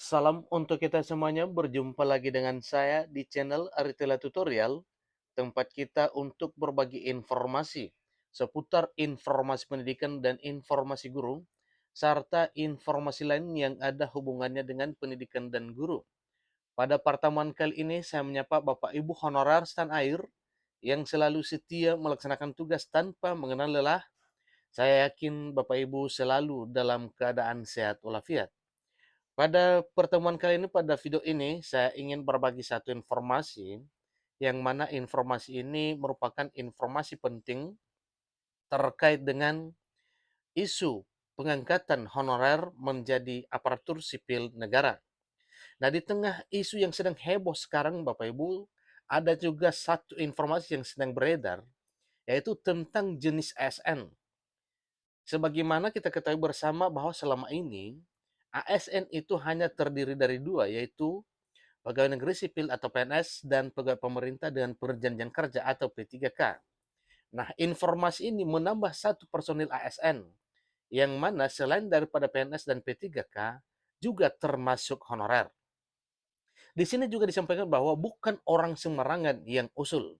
Salam untuk kita semuanya, berjumpa lagi dengan saya di channel Aritela Tutorial, tempat kita untuk berbagi informasi seputar informasi pendidikan dan informasi guru, serta informasi lain yang ada hubungannya dengan pendidikan dan guru. Pada pertemuan kali ini, saya menyapa Bapak Ibu honorer tanah air yang selalu setia melaksanakan tugas tanpa mengenal lelah. Saya yakin Bapak Ibu selalu dalam keadaan sehat walafiat. Pada pertemuan kali ini, pada video ini, saya ingin berbagi satu informasi, yang mana informasi ini merupakan informasi penting terkait dengan isu pengangkatan honorer menjadi aparatur sipil negara. Nah, di tengah isu yang sedang heboh sekarang, Bapak Ibu, ada juga satu informasi yang sedang beredar, yaitu tentang jenis ASN. Sebagaimana kita ketahui bersama bahwa selama ini, ASN itu hanya terdiri dari dua, yaitu pegawai negeri sipil atau PNS dan pegawai pemerintah dengan perjanjian kerja atau P3K. Nah, informasi ini menambah satu personil ASN yang mana selain daripada PNS dan P3K juga termasuk honorer. Di sini juga disampaikan bahwa bukan orang sembarangan yang usul.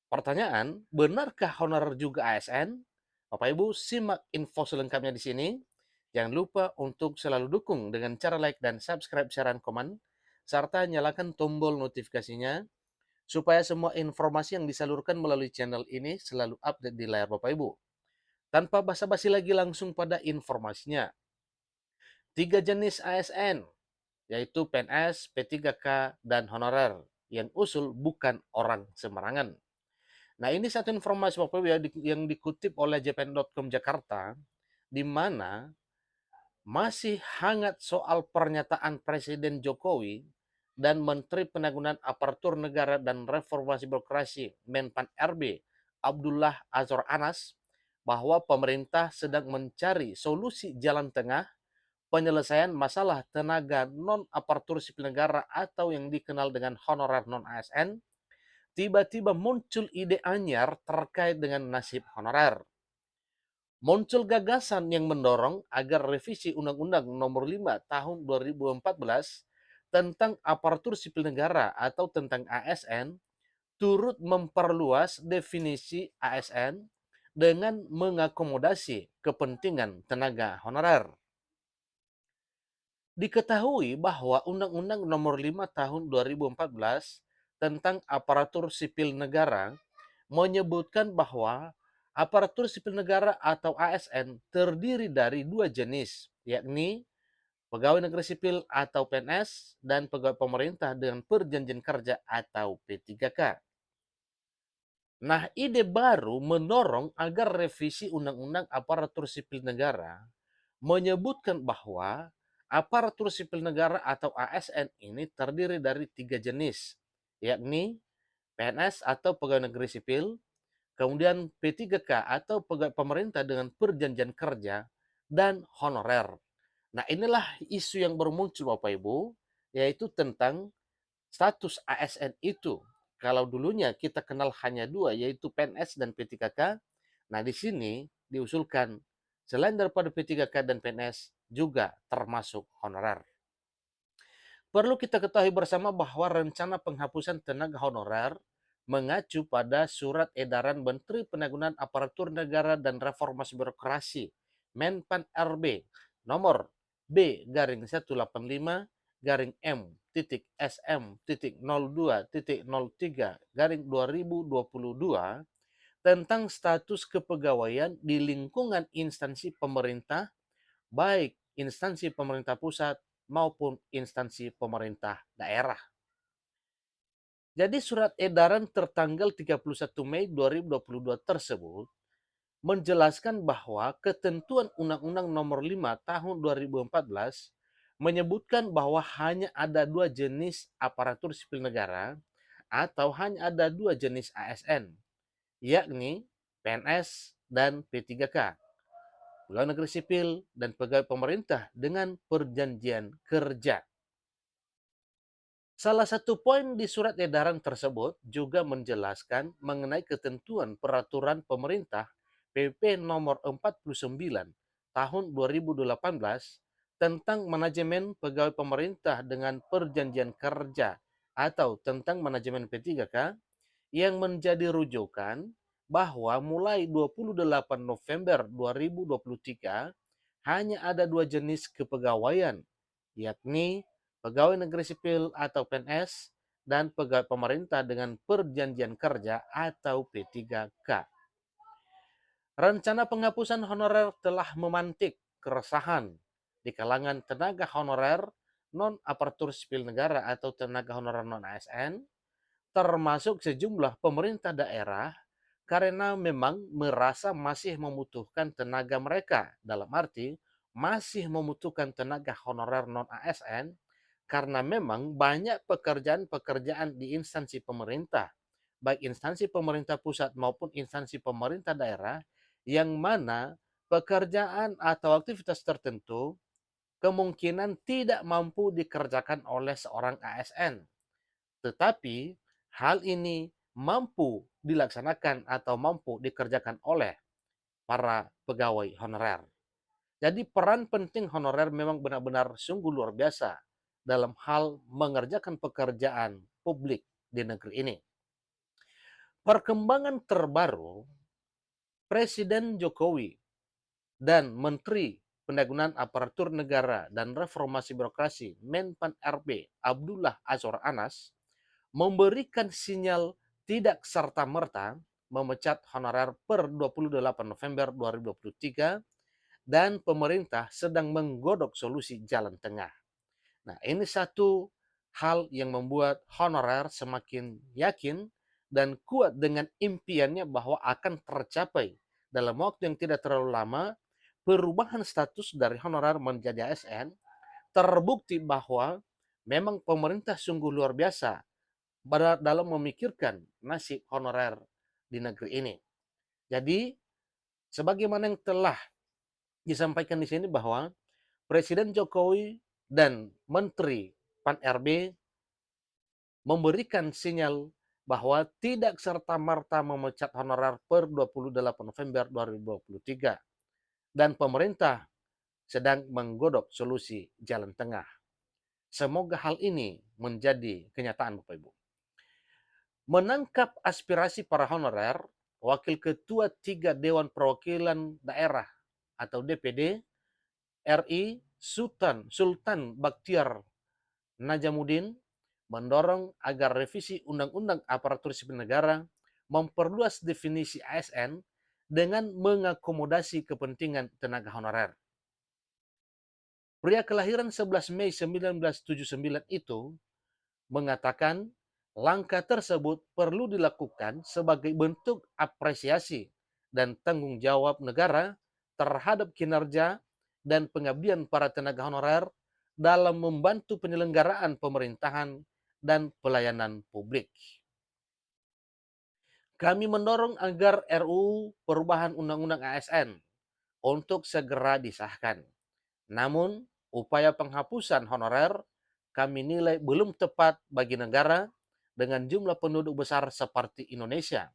Pertanyaan, benarkah honorer juga ASN? Bapak Ibu, simak info selengkapnya di sini. Jangan lupa untuk selalu dukung dengan cara like dan subscribe, share, dan komen, serta nyalakan tombol notifikasinya supaya semua informasi yang disalurkan melalui channel ini selalu update di layar Bapak Ibu. Tanpa basa-basi lagi, langsung pada informasinya. Tiga jenis ASN, yaitu PNS, P3K, dan honorer, yang usul bukan orang sembarangan. Nah, ini satu informasi Bapak Ibu ya, yang dikutip oleh jpn.com Jakarta, di mana masih hangat soal pernyataan Presiden Jokowi dan Menteri Penanggulangan Aparatur Negara dan Reformasi Birokrasi Menpan RB Abdullah Azwar Anas bahwa pemerintah sedang mencari solusi jalan tengah penyelesaian masalah tenaga non-aparatur sipil negara atau yang dikenal dengan honorer non-ASN. Tiba-tiba muncul ide anyar terkait dengan nasib honorer. Muncul gagasan yang mendorong agar revisi Undang-Undang Nomor 5 Tahun 2014 tentang aparatur sipil negara atau tentang ASN turut memperluas definisi ASN dengan mengakomodasi kepentingan tenaga honorer. Diketahui bahwa Undang-Undang Nomor 5 Tahun 2014 tentang aparatur sipil negara menyebutkan bahwa aparatur sipil negara atau ASN terdiri dari dua jenis, yakni pegawai negeri sipil atau PNS dan pegawai pemerintah dengan perjanjian kerja atau P3K. Nah, ide baru mendorong agar revisi Undang-Undang Aparatur Sipil Negara menyebutkan bahwa aparatur sipil negara atau ASN ini terdiri dari tiga jenis, yakni PNS atau pegawai negeri sipil, kemudian P3K atau pegawai pemerintah dengan perjanjian kerja, dan honorer. Nah, inilah isu yang bermuncul Bapak Ibu, yaitu tentang status ASN itu. Kalau dulunya kita kenal hanya dua, yaitu PNS dan P3K, nah di sini diusulkan selain daripada P3K dan PNS juga termasuk honorer. Perlu kita ketahui bersama bahwa rencana penghapusan tenaga honorer mengacu pada Surat Edaran Menteri Penanggulangan Aparatur Negara dan Reformasi Birokrasi Menpan RB nomor B garing 185 garing M titik SM titik 02 titik 03 garing 2022 tentang status kepegawaian di lingkungan instansi pemerintah, baik instansi pemerintah pusat maupun instansi pemerintah daerah. Jadi surat edaran tertanggal 31 Mei 2022 tersebut menjelaskan bahwa ketentuan Undang-Undang Nomor 5 Tahun 2014 menyebutkan bahwa hanya ada dua jenis aparatur sipil negara atau hanya ada dua jenis ASN, yakni PNS dan P3K, pegawai negeri sipil dan pegawai pemerintah dengan perjanjian kerja. Salah satu poin di surat edaran tersebut juga menjelaskan mengenai ketentuan peraturan pemerintah PP nomor 49 tahun 2018 tentang manajemen pegawai pemerintah dengan perjanjian kerja atau tentang manajemen P3K yang menjadi rujukan bahwa mulai 28 November 2023 hanya ada dua jenis kepegawaian, yakni pegawai negeri sipil atau PNS dan pegawai pemerintah dengan perjanjian kerja atau P3K. Rencana penghapusan honorer telah memantik keresahan di kalangan tenaga honorer non-aparatur sipil negara atau tenaga honorer non-ASN, termasuk sejumlah pemerintah daerah, karena memang merasa masih membutuhkan tenaga mereka, dalam arti masih membutuhkan tenaga honorer non-ASN, karena memang banyak pekerjaan-pekerjaan di instansi pemerintah, baik instansi pemerintah pusat maupun instansi pemerintah daerah, yang mana pekerjaan atau aktivitas tertentu kemungkinan tidak mampu dikerjakan oleh seorang ASN. Tetapi hal ini mampu dilaksanakan atau mampu dikerjakan oleh para pegawai honorer. Jadi peran penting honorer memang benar-benar sungguh luar biasa dalam hal mengerjakan pekerjaan publik di negeri ini. Perkembangan terbaru, Presiden Jokowi dan Menteri Pendayagunaan Aparatur Negara dan Reformasi Birokrasi Menpan RB Abdullah Azwar Anas memberikan sinyal tidak serta-merta memecat honorer per 28 November 2023 dan pemerintah sedang menggodok solusi jalan tengah. Nah, ini satu hal yang membuat honorer semakin yakin dan kuat dengan impiannya bahwa akan tercapai dalam waktu yang tidak terlalu lama perubahan status dari honorer menjadi ASN. Terbukti bahwa memang pemerintah sungguh luar biasa dalam memikirkan nasib honorer di negeri ini. Jadi, sebagaimana yang telah disampaikan di sini bahwa Presiden Jokowi dan Menteri Pan RB memberikan sinyal bahwa tidak serta-merta memecat honorer per 28 November 2023 dan pemerintah sedang menggodok solusi jalan tengah. Semoga hal ini menjadi kenyataan, Bapak Ibu. Menangkap aspirasi para honorer, Wakil Ketua 3 Dewan Perwakilan Daerah atau DPD RI Sultan Baktiar Najamuddin mendorong agar revisi Undang-Undang Aparatur Sipil Negara memperluas definisi ASN dengan mengakomodasi kepentingan tenaga honorer. Pria kelahiran 11 Mei 1979 itu mengatakan langkah tersebut perlu dilakukan sebagai bentuk apresiasi dan tanggung jawab negara terhadap kinerja dan pengabdian para tenaga honorer dalam membantu penyelenggaraan pemerintahan dan pelayanan publik. Kami mendorong agar RUU perubahan Undang-Undang ASN untuk segera disahkan. Namun, upaya penghapusan honorer kami nilai belum tepat bagi negara dengan jumlah penduduk besar seperti Indonesia.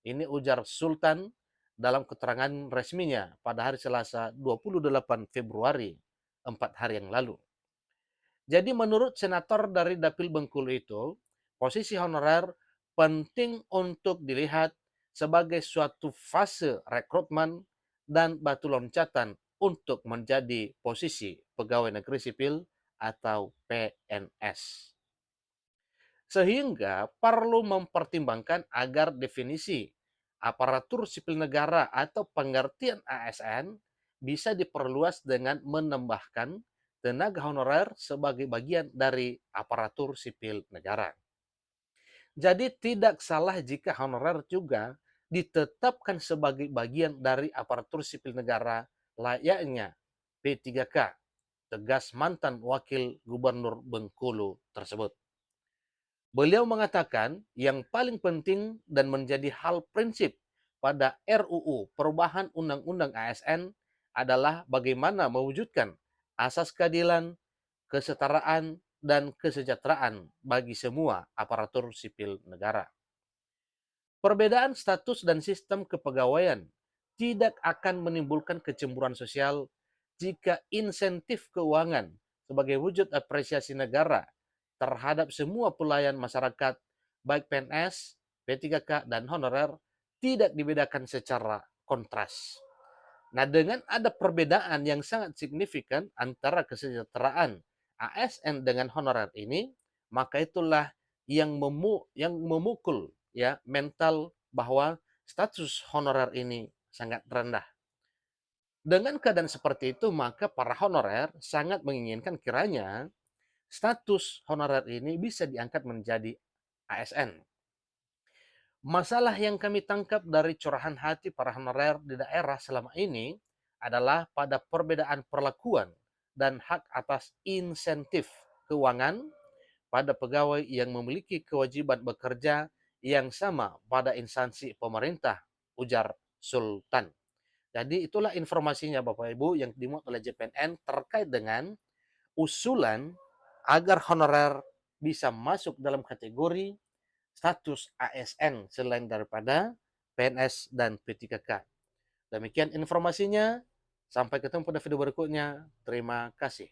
Ini ujar Sultan dalam keterangan resminya pada hari Selasa 28 Februari, 4 hari yang lalu. Jadi menurut senator dari Dapil Bengkulu itu, posisi honorer penting untuk dilihat sebagai suatu fase rekrutmen dan batu loncatan untuk menjadi posisi pegawai negeri sipil atau PNS. Sehingga perlu mempertimbangkan agar definisi aparatur sipil negara atau pengertian ASN bisa diperluas dengan menambahkan tenaga honorer sebagai bagian dari aparatur sipil negara. Jadi tidak salah jika honorer juga ditetapkan sebagai bagian dari aparatur sipil negara layaknya P3K, tegas mantan wakil gubernur Bengkulu tersebut. Beliau mengatakan yang paling penting dan menjadi hal prinsip pada RUU perubahan Undang-Undang ASN adalah bagaimana mewujudkan asas keadilan, kesetaraan, dan kesejahteraan bagi semua aparatur sipil negara. Perbedaan status dan sistem kepegawaian tidak akan menimbulkan kecemburuan sosial jika insentif keuangan sebagai wujud apresiasi negara terhadap semua pelayan masyarakat, baik PNS, P3K, dan honorer, tidak dibedakan secara kontras. Nah, dengan ada perbedaan yang sangat signifikan antara kesejahteraan ASN dengan honorer ini, maka itulah yang memukul ya mental bahwa status honorer ini sangat rendah. Dengan keadaan seperti itu, maka para honorer sangat menginginkan kiranya status honorer ini bisa diangkat menjadi ASN. Masalah yang kami tangkap dari curahan hati para honorer di daerah selama ini adalah pada perbedaan perlakuan dan hak atas insentif keuangan pada pegawai yang memiliki kewajiban bekerja yang sama pada instansi pemerintah, ujar Sultan. Jadi itulah informasinya Bapak Ibu yang dimuat oleh JPNN terkait dengan usulan agar honorer bisa masuk dalam kategori status ASN selain daripada PNS dan P3K. Demikian informasinya. Sampai ketemu pada video berikutnya. Terima kasih.